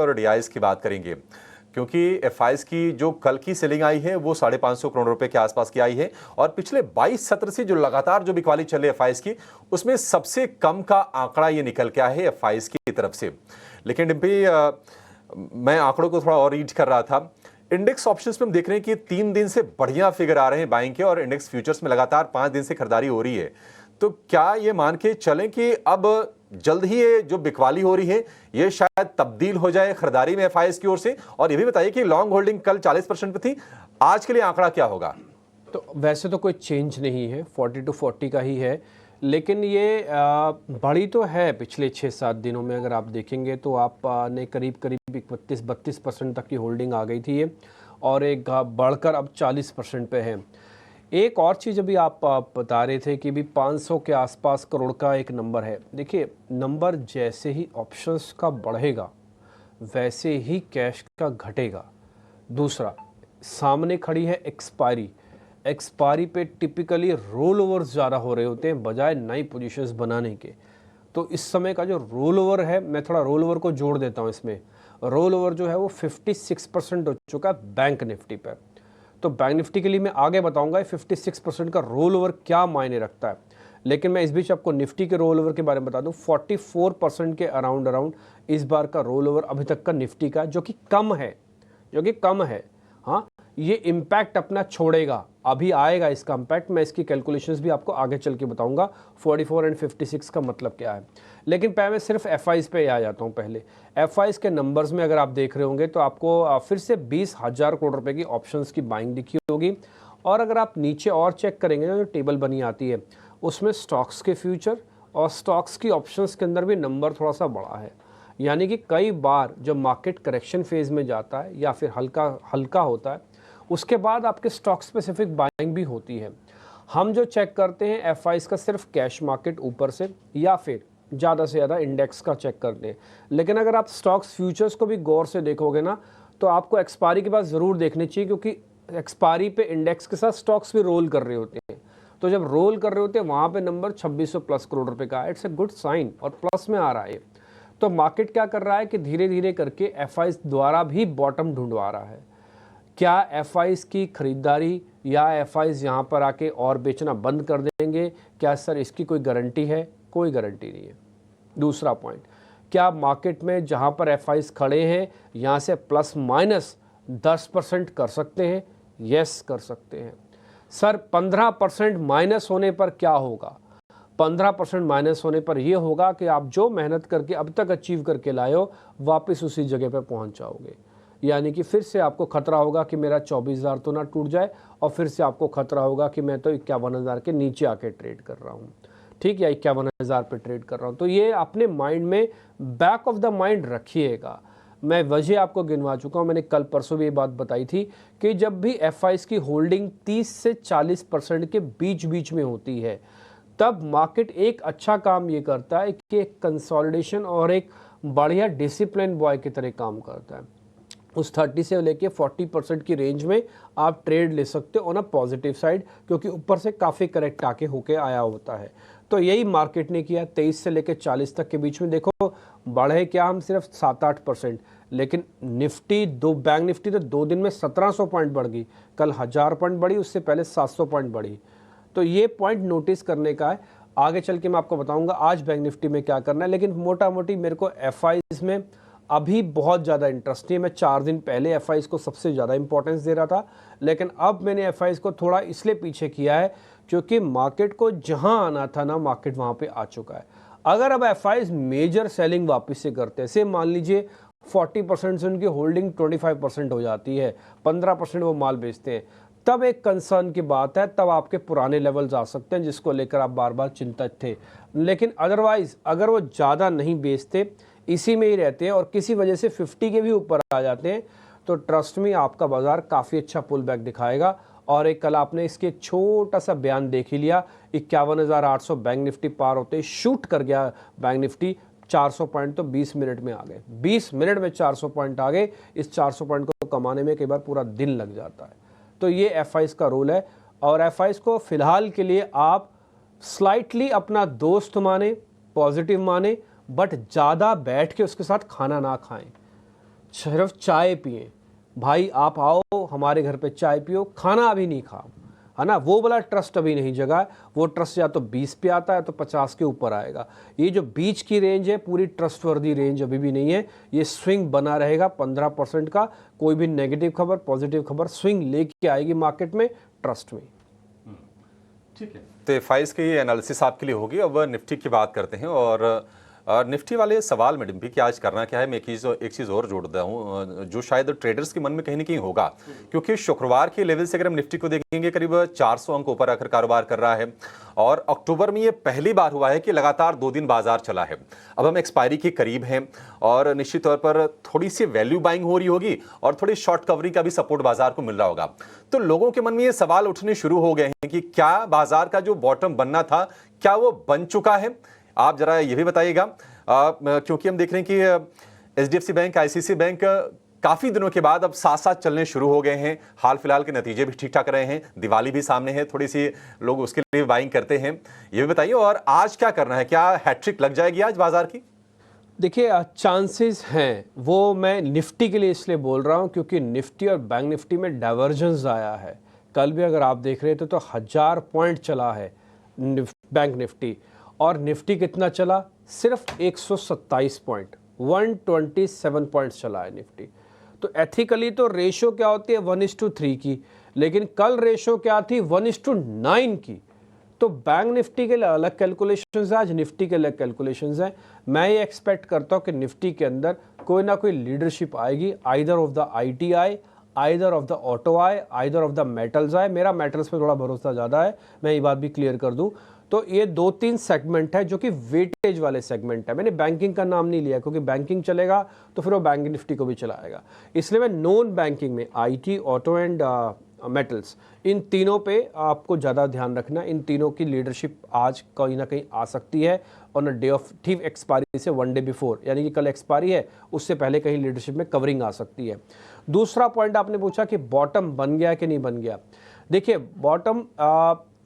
और डीआईएस की बात करेंगे, क्योंकि एफआईएस की जो कल की सेलिंग आई है वो 550 करोड़ रुपए के आसपास की आई है और पिछले 22 सत्र से जो लगातार जो बिकवाली चले एफआईएस की, उसमें सबसे कम का आंकड़ा ये निकल के आया है एफआईएस की तरफ से। लेकिन डिम्पी, मैं आंकड़ों को थोड़ा और रीड कर रहा था। इंडेक्स ऑप्शंस में हम देख रहे हैं कि 3 दिन से बढ़िया फिगर आ रहे हैं बाइंग के, और इंडेक्स फ्यूचर्स में लगातार 5 दिन से खरीदारी हो रही है। तो क्या ये मान के चलें कि अब जल्द ही ये जो बिकवाली हो रही है ये शायद तब्दील हो जाए खरीदारी में एफआईएस की ओर से? और ये भी बताइए कि लॉन्ग होल्डिंग कल 40% पे थी, आज के लिए आंकड़ा क्या होगा? तो वैसे तो कोई चेंज नहीं है, 40 to 40 का ही है, लेकिन ये बढ़ी तो है पिछले 6-7 दिनों में। अगर आप देखेंगे तो आपने करीब 31-32% तक की होल्डिंग आ गई थी ये, और एक बढ़कर अब 40% पे है। एक और चीज़ अभी आप बता रहे थे कि भी 500 के आसपास करोड़ का एक नंबर है। देखिए, नंबर जैसे ही ऑप्शंस का बढ़ेगा वैसे ही कैश का घटेगा। दूसरा, सामने खड़ी है एक्सपायरी पे टिपिकली रोल ओवर्स ज़्यादा हो रहे होते हैं बजाय नई पोजीशंस बनाने के। तो इस समय का जो रोल ओवर है, मैं थोड़ा रोल ओवर को जोड़ देता हूँ इसमें। रोल ओवर जो है वो 56% हो चुका है बैंक निफ्टी पर। तो बैंक निफ्टी के लिए मैं आगे बताऊंगा 56% का रोल ओवर क्या मायने रखता है, लेकिन मैं इस बीच आपको निफ्टी के रोल ओवर के बारे में बता दूं। 44% के अराउंड इस बार का रोल ओवर अभी तक का निफ्टी का, जो कि कम है। हाँ, ये इम्पैक्ट अपना छोड़ेगा, अभी आएगा इसका इम्पैक्ट। मैं इसकी कैलकुलेशंस भी आपको आगे चल के बताऊंगा 44 और 56 का मतलब क्या है। लेकिन पहले मैं सिर्फ एफआईएस पे आ जाता हूँ। पहले एफआईएस के नंबर्स में अगर आप देख रहे होंगे तो आपको फिर से 20,000 करोड़ रुपए की ऑप्शंस की बाइंग दिखी होगी। और अगर आप नीचे और चेक करेंगे जो टेबल बनी आती है, उसमें स्टॉक्स के फ्यूचर और स्टॉक्स की ऑप्शंस के अंदर भी नंबर थोड़ा सा बड़ा है। यानी कि कई बार जब मार्केट करेक्शन फेज में जाता है या फिर हल्का होता है, उसके बाद आपके स्टॉक स्पेसिफिक बाइंग भी होती है। हम जो चेक करते हैं एफआईएस का सिर्फ कैश मार्केट ऊपर से, या फिर ज़्यादा से ज़्यादा इंडेक्स का चेक करते हैं। लेकिन अगर आप स्टॉक्स फ्यूचर्स को भी गौर से देखोगे ना, तो आपको एक्सपायरी के बाद ज़रूर देखनी चाहिए, क्योंकि एक्सपायरी पे इंडेक्स के साथ स्टॉक्स भी रोल कर रहे होते हैं। तो जब रोल कर रहे होते हैं वहाँ पे नंबर 2600 प्लस करोड़ रुपए का है। इट्स ए गुड साइन, और प्लस में आ रहा है। तो मार्केट क्या कर रहा है कि धीरे धीरे करके एफआईएस द्वारा भी बॉटम ढूंढवा रहा है। क्या एफआईएस की खरीदारी या एफआईएस यहाँ पर आके और बेचना बंद कर देंगे? क्या सर इसकी कोई गारंटी है? कोई गारंटी नहीं है। दूसरा पॉइंट, क्या मार्केट में जहाँ पर एफआईएस खड़े हैं यहाँ से प्लस माइनस 10% कर सकते हैं? यस, कर सकते हैं। सर 15% माइनस होने पर क्या होगा? 15% माइनस होने पर यह होगा कि आप जो मेहनत करके अब तक अचीव करके लाए हो वापस उसी जगह पर पहुँच जाओगे। यानी कि फिर से आपको खतरा होगा कि मेरा 24,000 तो ना टूट जाए, और फिर से आपको खतरा होगा कि मैं तो 51,000 के नीचे आके ट्रेड कर रहा हूँ, ठीक, या 51,000 पे ट्रेड कर रहा हूँ। तो ये अपने माइंड में, बैक ऑफ द माइंड रखिएगा। मैं वजह आपको गिनवा चुका हूँ, मैंने कल परसों भी ये बात बताई थी कि जब भी एफआईएस की होल्डिंग 30 से 40% के बीच में होती है, तब मार्केट एक अच्छा काम ये करता है कि एक कंसोलिडेशन और एक बढ़िया डिसिप्लिन बॉय की तरह काम करता है। उस 30 से लेके 40% की रेंज में आप ट्रेड ले सकते हो ऑन अ पॉजिटिव साइड, क्योंकि ऊपर से काफ़ी करेक्ट आके होके आया होता है। तो यही मार्केट ने किया। 23 से लेके 40 तक के बीच में देखो बढ़े क्या हम सिर्फ 7-8%, लेकिन निफ्टी बैंक निफ्टी तो 2 दिन में 1700 पॉइंट बढ़ गई। कल 1000 पॉइंट बढ़ी, उससे पहले 700 पॉइंट बढ़ी। तो ये पॉइंट नोटिस करने का है। आगे चल के मैं आपको बताऊंगा आज बैंक निफ्टी में क्या करना है, लेकिन मोटा मोटी मेरे को एफआईएस में अभी बहुत ज़्यादा इंटरेस्ट नहीं है। मैं 4 दिन पहले एफआईएस को सबसे ज़्यादा इंपॉर्टेंस दे रहा था, लेकिन अब मैंने एफआईएस को थोड़ा इसलिए पीछे किया है क्योंकि मार्केट को जहां आना था ना, मार्केट वहां पे आ चुका है। अगर अब एफआईएस मेजर सेलिंग वापस से करते हैं, से मान लीजिए 40% से उनकी होल्डिंग 25% हो जाती है, 15% वो माल बेचते हैं, तब एक कंसर्न की बात है, तब आपके पुराने लेवल्स आ सकते हैं जिसको लेकर आप बार बार चिंतित थे। लेकिन अदरवाइज अगर वो ज़्यादा नहीं बेचते, इसी में ही रहते हैं और किसी वजह से 50 के भी ऊपर आ जाते हैं, तो ट्रस्ट में आपका बाजार काफ़ी अच्छा पुल बैक दिखाएगा। और एक कल आपने इसके एक छोटा सा बयान देख ही लिया, 51,800 बैंक निफ्टी पार होते ही शूट कर गया बैंक निफ्टी। 400 पॉइंट तो 20 मिनट में आ गए, 20 मिनट में 400 पॉइंट आ गए। इस 400 पॉइंट को कमाने में कई बार पूरा दिन लग जाता है। तो ये एफआईएस का रोल है, और एफआईएस को फिलहाल के लिए आप स्लाइटली अपना दोस्त माने, पॉजिटिव माने, बट ज़्यादा बैठ के उसके साथ खाना ना खाएं। सिर्फ चाय पिए, भाई आप आओ हमारे घर पे चाय पियो, खाना अभी नहीं खाओ, है ना, वो वाला ट्रस्ट अभी नहीं जगा। वो ट्रस्ट या तो 20 पे आता है तो 50 के ऊपर आएगा। ये जो बीच की रेंज है पूरी ट्रस्टवर्दी रेंज अभी भी नहीं है। ये स्विंग बना रहेगा 15% का। कोई भी नेगेटिव खबर पॉजिटिव खबर स्विंग लेके आएगी मार्केट में, ट्रस्ट में। ठीक है, तो एफआईज की एनालिसिस आपके लिए होगी। अब निफ्टी की बात करते हैं और निफ्टी वाले सवाल में डिम्पी कि आज करना क्या है। मैं एक चीज़ और जोड़ता हूँ जो शायद ट्रेडर्स के मन में कहीं ना कहीं होगा, क्योंकि शुक्रवार के लेवल से अगर हम निफ्टी को देखेंगे करीब 400 अंक ऊपर आकर कारोबार कर रहा है और अक्टूबर में ये पहली बार हुआ है कि लगातार 2 दिन बाजार चला है। अब हम एक्सपायरी के करीब हैं और निश्चित तौर पर थोड़ी सी वैल्यू बाइंग हो रही होगी और थोड़ी शॉर्ट कवरिंग का भी सपोर्ट बाजार को मिल रहा होगा। तो लोगों के मन में ये सवाल उठने शुरू हो गए हैं कि क्या बाजार का जो बॉटम बनना था क्या वो बन चुका है। आप जरा ये भी बताइएगा क्योंकि हम देख रहे हैं कि एचडीएफसी बैंक, आईसीआईसीआई बैंक काफी दिनों के बाद अब साथ साथ चलने शुरू हो गए हैं। हाल फिलहाल के नतीजे भी ठीक ठाक रहे हैं, दिवाली भी सामने है, थोड़ी सी लोग उसके लिए बाइंग करते हैं। ये भी बताइए और आज क्या करना है, क्या हैट्रिक लग जाएगी आज बाजार की? देखिए चांसेस हैं, वो मैं निफ्टी के लिए इसलिए बोल रहा हूँ क्योंकि निफ्टी और बैंक निफ्टी में डाइवर्जेंस आया है। कल भी अगर आप देख रहे थे तो 1000 पॉइंट चला है बैंक निफ्टी और निफ्टी कितना चला, सिर्फ 127 पॉइंट, 127 पॉइंट्स चला है निफ्टी। तो एथिकली तो रेशो क्या होती है 1:3 की, लेकिन कल रेशो क्या थी 1:9 की। तो बैंक निफ्टी के लिए अलग कैलकुलेशंस है, आज निफ्टी के अलग कैलकुलेशंस है। मैं ये एक्सपेक्ट करता हूँ कि निफ्टी के अंदर कोई ना कोई लीडरशिप आएगी, either of the ITI, either of the auto I, either of the metals आए। मेरा मेटल्स पे थोड़ा भरोसा ज़्यादा है, मैं ये बात भी क्लियर कर दूँ। तो ये 2-3 सेगमेंट है जो कि वेटेज वाले सेगमेंट है। मैंने बैंकिंग का नाम नहीं लिया क्योंकि बैंकिंग चलेगा तो फिर वो बैंक निफ्टी को भी चलाएगा, इसलिए मैं नॉन बैंकिंग में IT, ऑटो एंड मेटल्स, इन तीनों पे आपको ज़्यादा ध्यान रखना। इन तीनों की लीडरशिप आज कहीं ना कहीं आ सकती है ऑन अ डे ऑफ ठीक एक्सपायरी से 1 डे बिफोर, यानी कि कल एक्सपायरी है उससे पहले कहीं लीडरशिप में कवरिंग आ सकती है। दूसरा पॉइंट आपने पूछा कि बॉटम बन गया कि नहीं बन गया। देखिए बॉटम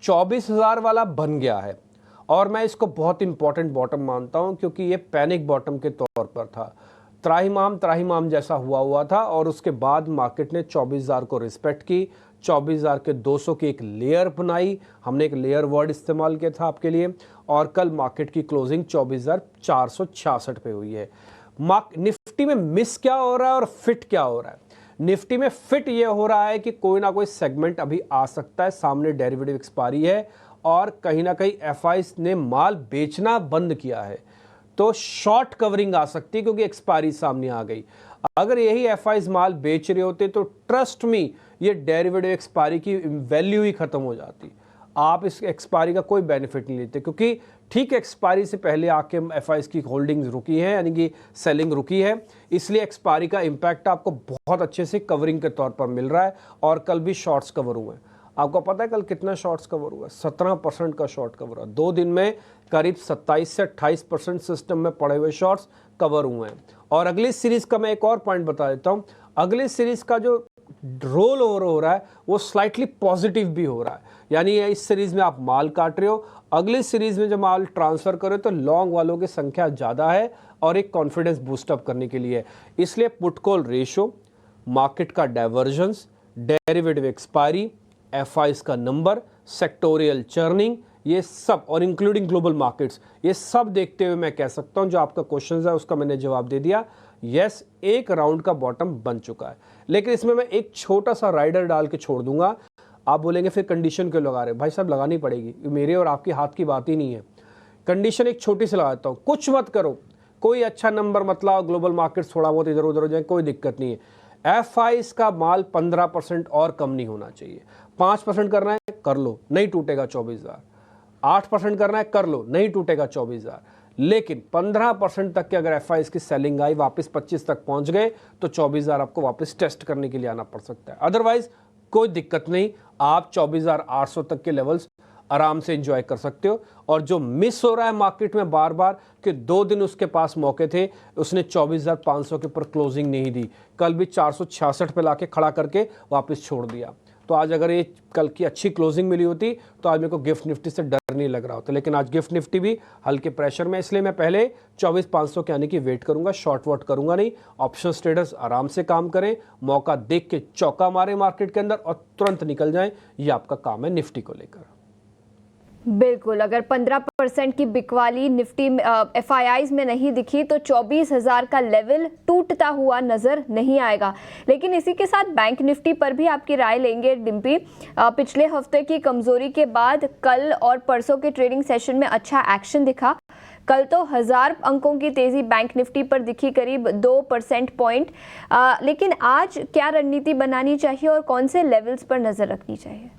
24,000 वाला बन गया है और मैं इसको बहुत इंपॉर्टेंट बॉटम मानता हूं क्योंकि ये पैनिक बॉटम के तौर पर था। त्राहिमाम जैसा हुआ था और उसके बाद मार्केट ने 24,000 को रिस्पेक्ट की, 24,000 के 200 की एक लेयर बनाई। हमने एक लेयर वर्ड इस्तेमाल किया था आपके लिए और कल मार्केट की क्लोजिंग 24,466 पे हुई है। निफ्टी में मिस क्या हो रहा है और फिट क्या हो रहा है? निफ्टी में फिट ये हो रहा है कि कोई ना कोई सेगमेंट अभी आ सकता है, सामने डेरिवेटिव एक्सपायरी है और कहीं ना कहीं एफआईज ने माल बेचना बंद किया है, तो शॉर्ट कवरिंग आ सकती है क्योंकि एक्सपायरी सामने आ गई। अगर यही एफआईज माल बेच रहे होते तो ट्रस्ट मी ये डेरिवेटिव एक्सपायरी की वैल्यू ही खत्म हो जाती। आप इस एक्सपायरी का कोई बेनिफिट नहीं लेते क्योंकि ठीक एक्सपायरी से पहले आके एफआईज की होल्डिंग्स रुकी है, यानी कि सेलिंग रुकी है, इसलिए एक्सपायरी का इम्पैक्ट आपको बहुत अच्छे से कवरिंग के तौर पर मिल रहा है। और कल भी शॉर्ट्स कवर हुए हैं। आपको पता है कल कितना शॉर्ट्स कवर हुआ है? 17% का शॉर्ट कवर हुआ। 2 दिन में करीब 27 से 28% सिस्टम में पड़े हुए शॉर्ट्स कवर हुए हैं। और अगली सीरीज का मैं एक और पॉइंट बता देता हूँ। अगली सीरीज का जो रोल ओवर हो रहा है वो स्लाइटली पॉजिटिव भी हो रहा है, यानी इस सीरीज में आप माल काट रहे हो, अगली सीरीज में जब माल ट्रांसफर करो तो लॉन्ग वालों की संख्या ज़्यादा है और एक कॉन्फिडेंस बूस्टअप करने के लिए। इसलिए पुट कॉल रेशो, मार्केट का डाइवर्जेंस, डेरिवेटिव एक्सपायरी, एफआईज का नंबर, सेक्टोरियल चर्निंग, ये सब और इंक्लूडिंग ग्लोबल मार्केट्स, ये सब देखते हुए मैं कह सकता हूं जो आपका क्वेश्चन है उसका मैंने जवाब दे दिया। यस, एक राउंड का बॉटम बन चुका है, लेकिन इसमें मैं एक छोटा सा राइडर डाल के छोड़ दूंगा। आप बोलेंगे फिर कंडीशन क्यों लगा रहे? भाई साहब लगानी पड़ेगी, मेरे और आपके हाथ की बात ही नहीं है। कंडीशन एक छोटी सी लगाता हूँ, कुछ मत करो, कोई अच्छा नंबर मत लाओ, ग्लोबल मार्केट्स थोड़ा बहुत इधर उधर हो जाए, कोई दिक्कत नहीं है। एफआईज का माल 15% और कम नहीं होना चाहिए। 5% करना है कर लो, नहीं टूटेगा 24,000। 8% करना है कर लो, नहीं टूटेगा 24,000। लेकिन 15% तक के अगर एफआईज की सेलिंग आई, वापस 25 तक पहुंच गए तो 24,000 आपको वापस टेस्ट करने के लिए आना पड़ सकता है। अदरवाइज कोई दिक्कत नहीं, आप 24,800 तक के लेवल्स आराम से एंजॉय कर सकते हो। और जो मिस हो रहा है मार्केट में बार बार कि 2 दिन उसके पास मौके थे, उसने 24,500 के ऊपर क्लोजिंग नहीं दी, कल भी 466 पे लाके खड़ा करके वापस छोड़ दिया। तो आज अगर ये कल की अच्छी क्लोजिंग मिली होती तो आज मेरे को गिफ्ट निफ्टी से डर नहीं लग रहा होता, लेकिन आज गिफ्ट निफ्टी भी हल्के प्रेशर में, इसलिए मैं पहले 24,500 के आने की वेट करूंगा, शॉर्ट वॉट करूंगा नहीं। ऑप्शन ट्रेडर्स आराम से काम करें, मौका देख के चौका मारे मार्केट के अंदर और तुरंत निकल जाएं, ये आपका काम है निफ्टी को लेकर। बिल्कुल, अगर 15% की बिकवाली निफ्टी FIIs में नहीं दिखी तो 24,000 का लेवल टूटता हुआ नजर नहीं आएगा। लेकिन इसी के साथ बैंक निफ्टी पर भी आपकी राय लेंगे डिम्पी। पिछले हफ्ते की कमजोरी के बाद कल और परसों के ट्रेडिंग सेशन में अच्छा एक्शन दिखा। कल तो 1000 अंकों की तेजी बैंक निफ्टी पर दिखी, करीब 2% पॉइंट। लेकिन आज क्या रणनीति बनानी चाहिए और कौन से लेवल्स पर नजर रखनी चाहिए?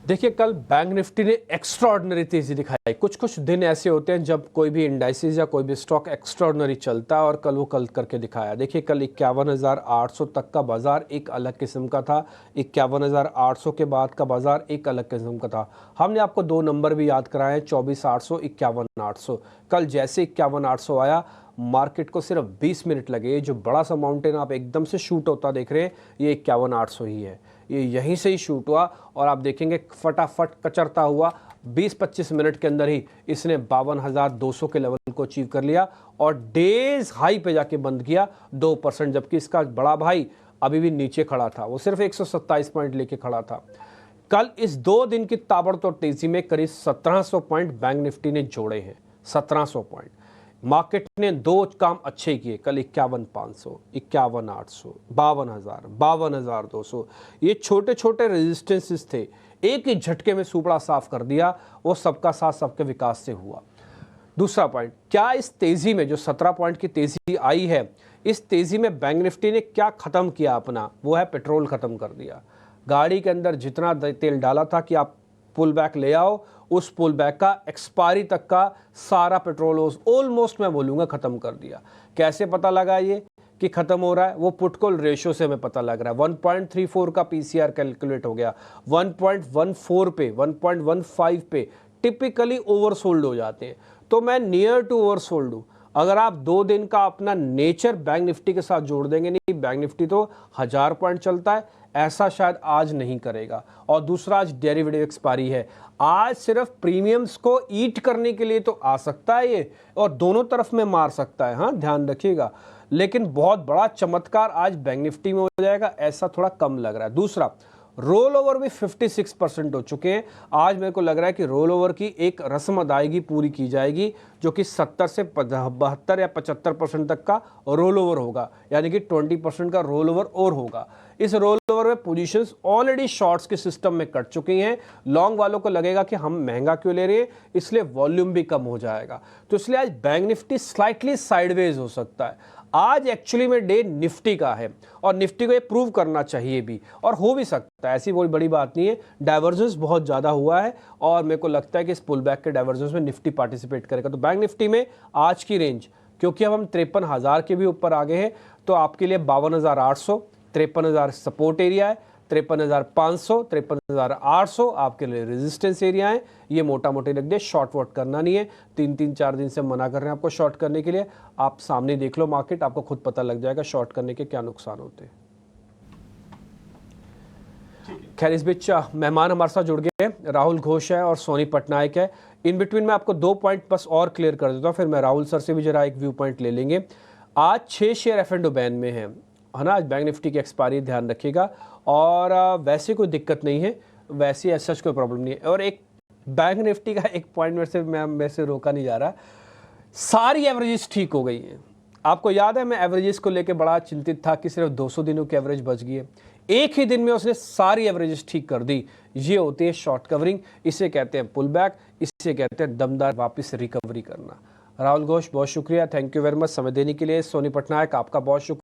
देखिए, कल बैंक निफ्टी ने एक्स्ट्राऑर्डिनरी तेजी दिखाई। कुछ दिन ऐसे होते हैं जब कोई भी इंडाइसेस या कोई भी स्टॉक एक्स्ट्राऑर्डिनरी चलता है, और कल वो कल करके दिखाया। देखिए, कल 51,800 तक का बाजार एक अलग किस्म का था, 51,800 के बाद का बाजार एक अलग किस्म का था। हमने आपको दो नंबर भी याद कराए, 24,800, 51,800। कल जैसे 51,800 आया, मार्केट को सिर्फ 20 मिनट लगे। जो बड़ा सा माउंटेन आप एकदम से शूट होता देख रहे हैं, ये 51,800 ही है। ये यहीं से ही शूट हुआ और आप देखेंगे फटाफट कचरता हुआ 20-25 मिनट के अंदर ही इसने 52,200 के लेवल को अचीव कर लिया और डेज हाई पे जाके बंद किया 2%, जबकि इसका बड़ा भाई अभी भी नीचे खड़ा था, वो सिर्फ 127 पॉइंट लेके खड़ा था। कल इस 2 दिन की ताबड़तोड़ तेजी में करीब 1700 पॉइंट बैंक निफ्टी ने जोड़े हैं, 1700 पॉइंट। मार्केट ने 2 काम अच्छे किए कल, 51,500, 51,800, 52,000, 52,200। ये छोटे छोटे रेजिस्टेंसेस थे, एक ही झटके में सुपड़ा साफ कर दिया। वो सबका साथ सबके विकास से हुआ। दूसरा पॉइंट, क्या इस तेजी में जो 17 पॉइंट की तेजी आई है, इस तेजी में बैंक निफ्टी ने क्या खत्म किया अपना? वो है पेट्रोल खत्म कर दिया। गाड़ी के अंदर जितना तेल डाला था कि आप पुल बैक ले आओ, उस पुल बैक का एक्सपायरी तक का सारा पेट्रोल ऑलमोस्ट मैं बोलूँगा ख़त्म कर दिया। कैसे पता लगा ये कि ख़त्म हो रहा है? वो पुट कॉल रेशो से हमें पता लग रहा है। 1.34 का PCR कैलकुलेट हो गया, 1.14 पे, 1.15 पे टिपिकली ओवरसोल्ड हो जाते हैं। तो मैं नियर टू ओवरसोल्ड हूँ। अगर आप 2 दिन का अपना नेचर बैंक निफ्टी के साथ जोड़ देंगे, नहीं बैंक निफ्टी तो 1000 पॉइंट चलता है, ऐसा शायद आज नहीं करेगा। और दूसरा, आज डेरिवेटिव एक्सपायरी है। आज सिर्फ प्रीमियम्स को ईट करने के लिए तो आ सकता है ये, और दोनों तरफ में मार सकता है, हाँ ध्यान रखिएगा। लेकिन बहुत बड़ा चमत्कार आज बैंक निफ्टी में हो जाएगा, ऐसा थोड़ा कम लग रहा है। दूसरा, रोल ओवर भी 56% हो चुके हैं। आज मेरे को लग रहा है कि रोल ओवर की एक रस्म अदायगी पूरी की जाएगी, जो कि 70 से 72 या 75% तक का रोल ओवर होगा, यानी कि 20% का रोल ओवर और होगा। इस रोल ओवर में पोजीशंस ऑलरेडी शॉर्ट्स के सिस्टम में कट चुकी हैं। लॉन्ग वालों को लगेगा कि हम महंगा क्यों ले रहे हैं, इसलिए वॉल्यूम भी कम हो जाएगा। तो इसलिए आज बैंक निफ्टी स्लाइटली साइडवेज हो सकता है। आज एक्चुअली में डे निफ्टी का है और निफ्टी को ये प्रूव करना चाहिए भी, और हो भी सकता है, ऐसी कोई बड़ी बात नहीं है। डाइवर्जेंस बहुत ज़्यादा हुआ है और मेरे को लगता है कि इस पुल बैक के डाइवर्जेंस में निफ्टी पार्टिसिपेट करेगा। तो बैंक निफ्टी में आज की रेंज, क्योंकि अब हम 53,000 के भी ऊपर आ गए हैं, तो आपके लिए 52,800, 53,000 सपोर्ट एरिया है, 53,500, 53,800 आपके लिए रेजिस्टेंस एरिया है। ये मोटा मोटी लग दे, शॉर्ट वॉट करना नहीं है। 3-4 दिन से मना कर रहे हैं आपको शॉर्ट करने के लिए। आप सामने देख लो मार्केट, आपको खुद पता लग जाएगा शॉर्ट करने के क्या नुकसान होते हैं। खैर, इस बीच मेहमान हमारे साथ जुड़ गए, राहुल घोष है और सोनी पटनायक है। इन बिटवीन में आपको 2 पॉइंट बस और क्लियर कर देता हूँ, फिर मैं राहुल सर से भी जरा एक व्यू पॉइंट ले लेंगे। आज 6 शेयर F&O बैन में है ना। आज बैंक निफ्टी की एक्सपायरी ध्यान रखिएगा, और वैसे कोई दिक्कत नहीं है, वैसे ऐसा कोई प्रॉब्लम नहीं है। और एक बैंक निफ्टी का एक पॉइंट मेरे से रोका नहीं जा रहा, सारी एवरेजेस ठीक हो गई हैं। आपको याद है, मैं एवरेजेस को लेकर बड़ा चिंतित था कि सिर्फ 200 दिनों की एवरेज बच गई है। एक ही दिन में उसने सारी एवरेजेस ठीक कर दी। ये होती है शॉर्ट कवरिंग, इसे कहते हैं पुल बैक, इसे कहते हैं दमदार वापस रिकवरी करना। राहुल घोष, बहुत शुक्रिया, थैंक यू वेरी मच समय देने के लिए। सोनी पटनायक, आपका बहुत शुक्रिया।